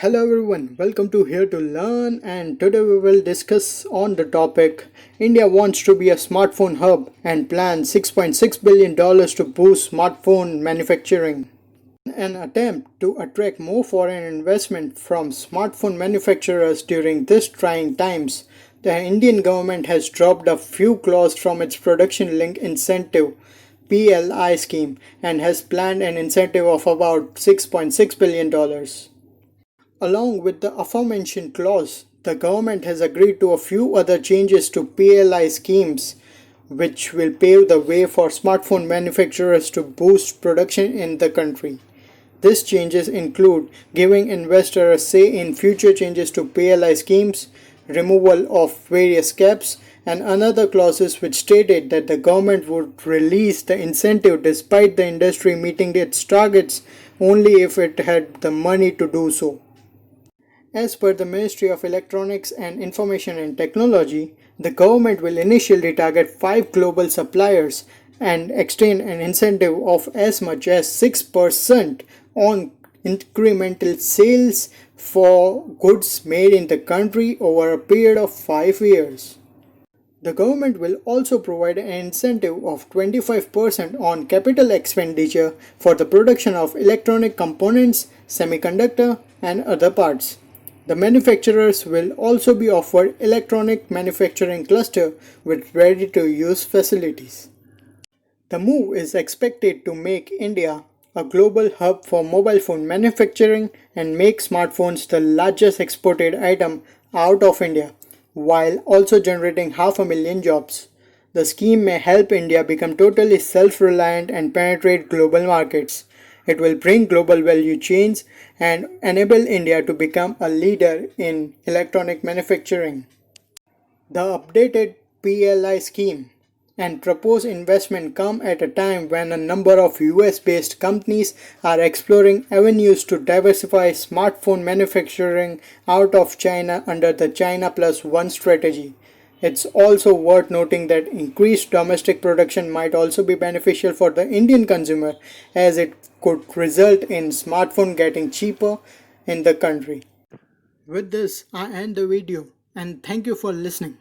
Hello everyone, welcome to Here to Learn, and today we will discuss on the topic India wants to be a smartphone hub and plans $6.6 billion to boost smartphone manufacturing. An attempt to attract more foreign investment from smartphone manufacturers during these trying times, the Indian government has dropped a few clauses from its production link incentive PLI scheme and has planned an incentive of about $6.6 billion. Along with the aforementioned clause, the government has agreed to a few other changes to PLI schemes which will pave the way for smartphone manufacturers to boost production in the country. These changes include giving investors a say in future changes to PLI schemes, removal of various caps, and another clauses which stated that the government would release the incentive despite the industry meeting its targets only if it had the money to do so. As per the Ministry of Electronics and Information and Technology, the government will initially target 5 global suppliers and extend an incentive of as much as 6% on incremental sales for goods made in the country over a period of 5 years. The government will also provide an incentive of 25% on capital expenditure for the production of electronic components, semiconductor, and other parts. The manufacturers will also be offered electronic manufacturing cluster with ready-to-use facilities. The move is expected to make India a global hub for mobile phone manufacturing and make smartphones the largest exported item out of India, while also generating 500,000 jobs. The scheme may help India become totally self-reliant and penetrate global markets. It will bring global value chains and enable India to become a leader in electronic manufacturing. The updated PLI scheme and proposed investment come at a time when a number of US-based companies are exploring avenues to diversify smartphone manufacturing out of China under the China Plus One strategy. It's also worth noting that increased domestic production might also be beneficial for the Indian consumer as it could result in smartphone getting cheaper in the country. With this, I end the video and thank you for listening.